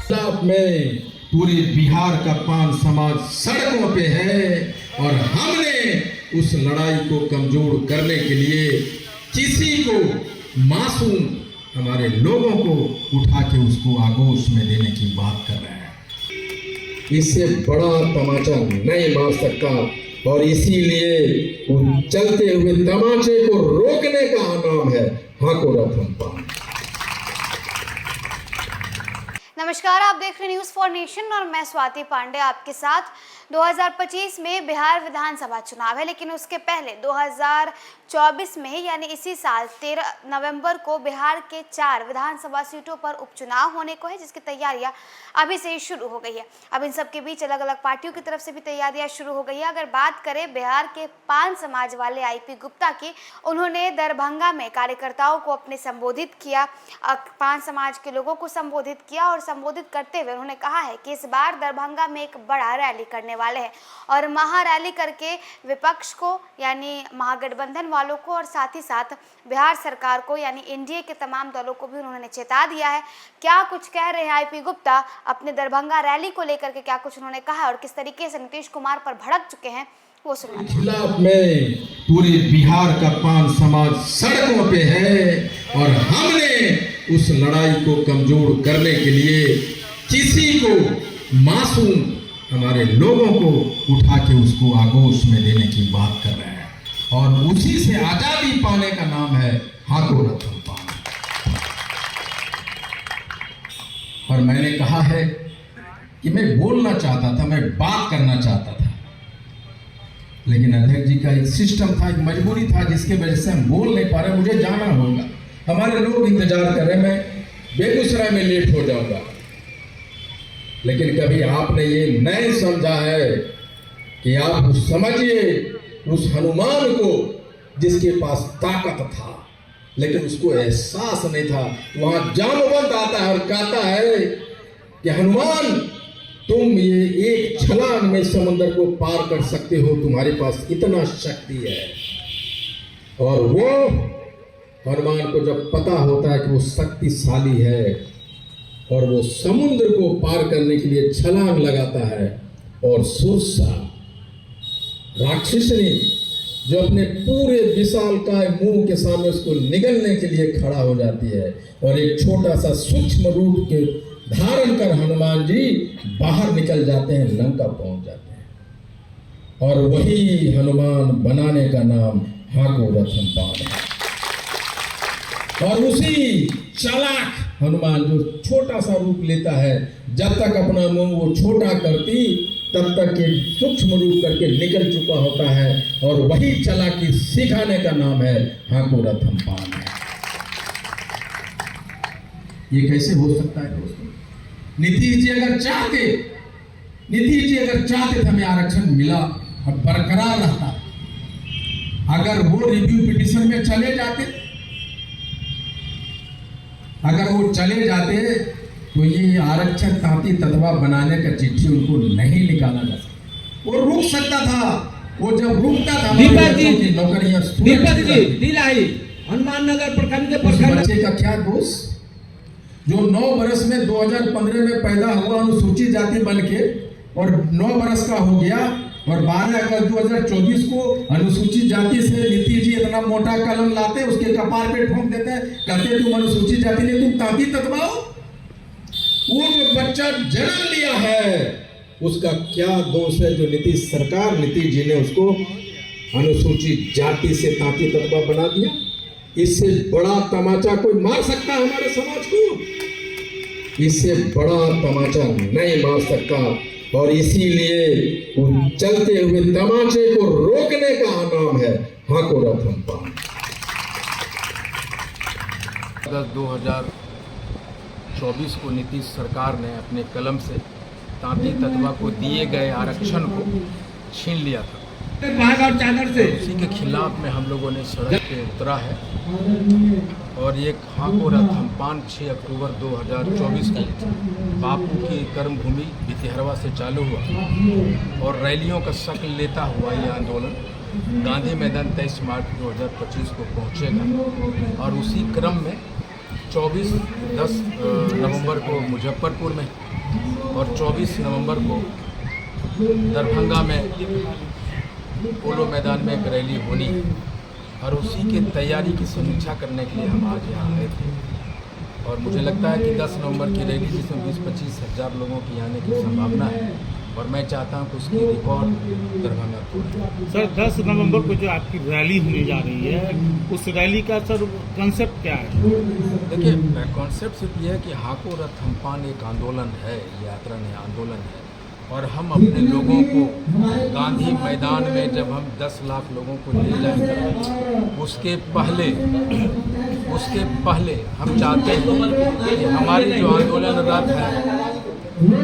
खिलाफ में पूरे बिहार का पान समाज सड़कों पे है और हमने उस लड़ाई को कमजोर करने के लिए किसी को मासूम हमारे लोगों को उठा के उसको आगोश में देने की बात कर रहे हैं। इससे बड़ा तमाचा नहीं मार सकता और इसीलिए उन चलते हुए तमाचे को रोकने का नाम है हाको रथम पान। नमस्कार, आप देख रहे न्यूज़ फॉर नेशन और मैं स्वाति पांडे आपके साथ। 2025 में बिहार विधानसभा चुनाव है, लेकिन उसके पहले 2024 में यानी इसी साल 13 नवंबर को बिहार के 4 विधानसभा सीटों पर उपचुनाव होने को है, जिसकी तैयारियां अभी से ही शुरू हो गई है। अब इन सब के बीच अलग अलग पार्टियों की तरफ से भी तैयारियां शुरू हो गई है। अगर बात करें बिहार के पान समाज वाले आईपी गुप्ता की, उन्होंने दरभंगा में कार्यकर्ताओं को अपने संबोधित किया, पान समाज के लोगों को संबोधित किया और संबोधित करते हुए उन्होंने कहा है कि इस बार दरभंगा में एक बड़ा रैली करने वाले हैं और महारैली करके विपक्ष को यानी महागठबंधन वालों को और साथ ही साथ बिहार सरकार को यानी एनडीए के तमाम दलों को भी उन्होंने चेता दिया है। क्या कुछ कह रहे हैं आईपी गुप्ता अपने दरभंगा रैली को लेकर के, क्या कुछ उन्होंने कहा और किस तरीके से नीतीश कुमार पर भड़क चुके हैं, वो सुनिए। खिलाफ में पूरे बिहार का पान समाज सड़कों पे है और हमने उस लड़ाई को कमजोर करने के लिए किसी को मासूम हमारे लोगों को उठा के उसको आगोश में देने की बात कर रहे हैं और उसी से आजादी पाने का नाम है हाको रथम पान। और मैंने कहा है कि मैं बोलना चाहता था, मैं बात करना चाहता था, लेकिन अध्यक्ष जी का एक सिस्टम था, एक मजबूरी था जिसके वजह से हम बोल नहीं पा रहे। मुझे जाना होगा, हमारे लोग इंतजार कर रहे हैं, मैं बेगूसराय में लेट हो जाऊंगा। लेकिन कभी आपने ये नहीं समझा है कि आप समझिए उस हनुमान को जिसके पास ताकत था लेकिन उसको एहसास नहीं था। वहां जामवंत आता है और कहता है कि हनुमान, तुम ये एक छलांग में समुद्र को पार कर सकते हो, तुम्हारे पास इतना शक्ति है। और वो हनुमान को जब पता होता है कि वो शक्तिशाली है और वो समुद्र को पार करने के लिए छलांग लगाता है और सुरसा राक्षसनी जो अपने पूरे विशालकाय मुंह के सामने उसको निगलने के लिए खड़ा हो जाती है और एक छोटा सा सूक्ष्म रूप के धारण कर हनुमान जी बाहर निकल जाते हैं, लंका पहुंच जाते हैं। और वही हनुमान बनाने का नाम हाको रथम पान है। और उसी चालाक हनुमान जो छोटा सा रूप लेता है, जब तक अपना मुंह वो छोटा करती तब तक एक सूक्ष्म रूप करके निकल चुका होता है और वही चालाकी सिखाने का नाम है हाको रथम पान है। ये कैसे हो सकता है दोस्तों? नीतीश जी अगर चाहते थे हमें आरक्षण मिला और बरकरार रहता, अगर वो रिव्यू पिटीशन में चले जाते तो ये आरक्षण तांती ततवा बनाने का चिट्ठी उनको नहीं निकाला जा सकता। वो रुक सकता था, वो जब रुकता था दीपक जी नौकरियां दिलाई हनुमान नगर प्रखंड के बच्चे का क्या दोष जो 9 बरस में 2015 में पैदा हुआ अनुसूचित जाति बन के और 9 बरस का हो गया और 12 अगस्त 2024 को अनुसूचित जाति से नीतीश जी इतना मोटा कलम लाते उसके कपार पे ठोक देते, कहते तुम अनुसूचित जाति नहीं, तुम तांती ततवाओ। वो जो बच्चा जन्म लिया है उसका क्या दोष है जो नीतीश जी ने उसको अनुसूचित जाति से तांती ततवा बना दिया? इससे बड़ा तमाचा कोई मार सकता है हमारे समाज को? इससे बड़ा तमाचा नहीं मार सकता और इसीलिए उन चलते हुए तमाचे को रोकने का नाम है हाको रथम पान। 2024 को नीतीश सरकार ने अपने कलम से तांती ततवा को दिए गए आरक्षण को छीन लिया था। उसी के खिलाफ में हम लोगों ने सड़क पे उतरा है और ये हाको रथम पान 6 अक्टूबर 2024 को बापू की कर्मभूमि भितिहरवा से चालू हुआ और रैलियों का शक्ल लेता हुआ ये आंदोलन गांधी मैदान 23 मार्च 2025 को पहुंचेगा। और उसी क्रम में 24 नवंबर को मुजफ्फरपुर में और 24 नवंबर को दरभंगा में पोलो मैदान में एक रैली होनी है और उसी की तैयारी की समीक्षा करने के लिए हम आज यहाँ आए थे। और मुझे लगता है कि 10 नवंबर की रैली जिसमें 20-25 हज़ार लोगों की आने की संभावना है और मैं चाहता हूँ कि उसकी रिकॉर्ड दरभंगा पूरी। सर 10 नवंबर को जो आपकी रैली होने जा रही है, उस रैली का सर कंसेप्ट क्या है? देखिए, कॉन्सेप्ट सिर्फ ये है कि हाको रथ हमपान एक आंदोलन है, यात्रा नहीं आंदोलन है। और हम अपने लोगों को गांधी मैदान में जब हम 10 लाख लोगों को ले जाएंगे, उसके पहले हम चाहते हैं कि हमारी जो आंदोलन रथ है,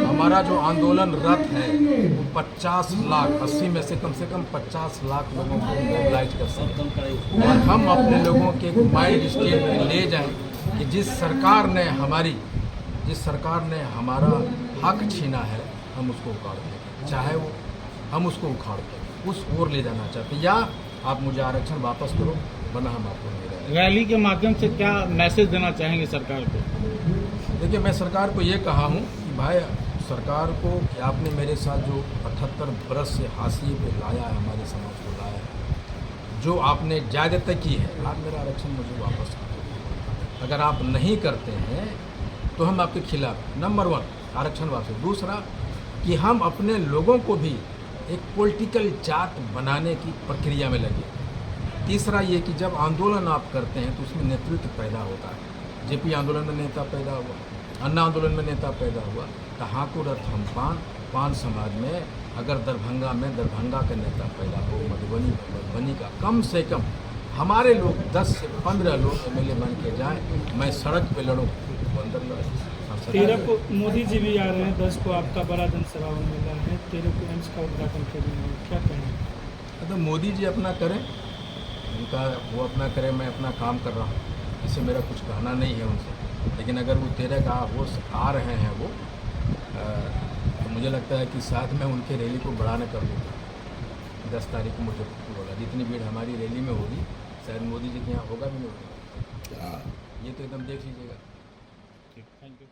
हमारा जो आंदोलन रथ है वो 50 लाख 80 में से कम 50 लाख लोगों को मोबिलाइज कर सकें और हम अपने लोगों के माइंड स्टेट में ले जाएं कि जिस सरकार ने हमारा हक छीना है हम उसको उखाड़ दें, चाहे वो हम उसको उखाड़ दें, उस ओर ले जाना चाहते हैं। या आप मुझे आरक्षण वापस करो, वरना हम आपको नहीं रहेंगे। रैली के माध्यम से क्या मैसेज देना चाहेंगे सरकार को? देखिए, मैं सरकार को ये कहा हूँ कि भाई सरकार को कि आपने मेरे साथ जो 78 बरस से हाशिए पे लाया है, हमारे समाज को लाया है, जो आपने ज्यादती की है, आप मेरा आरक्षण मुझे वापस करो। अगर आप नहीं करते हैं तो हम आपके खिलाफ नंबर 1 आरक्षण वापस। दूसरा कि हम अपने लोगों को भी एक पॉलिटिकल जात बनाने की प्रक्रिया में लगे। तीसरा ये कि जब आंदोलन आप करते हैं तो उसमें नेतृत्व पैदा होता है। जेपी आंदोलन में नेता पैदा हुआ, अन्ना आंदोलन में नेता पैदा हुआ, तो हाको रथ हमपान पान समाज में अगर दरभंगा का नेता पैदा हो, मधुबनी का कम से कम हमारे लोग 10 से 15 लोग MLA बन के जाएँ, मैं सड़क पे लड़ूँ, वो अंदर लड़े। 13 को मोदी जी भी आ रहे हैं, 10 को आपका बड़ा जनसभा होने वाला है, 13 को एम्स का उद्घाटन करेंगे, क्या कहेंगे? तो मोदी जी अपना करें, उनका वो अपना करें, मैं अपना काम कर रहा हूँ, इससे मेरा कुछ कहना नहीं है उनसे। लेकिन अगर वो 13 का वो आ रहे हैं वो तो मुझे लगता है कि साथ में उनके रैली को बढ़ाने कर दूँगा। 10 तारीख को मुझे बोला जितनी भीड़ हमारी रैली में होगी शायद मोदी जी के यहाँ होगा भी नहीं होगा। ये तो एकदम देख लीजिएगा। Thank you.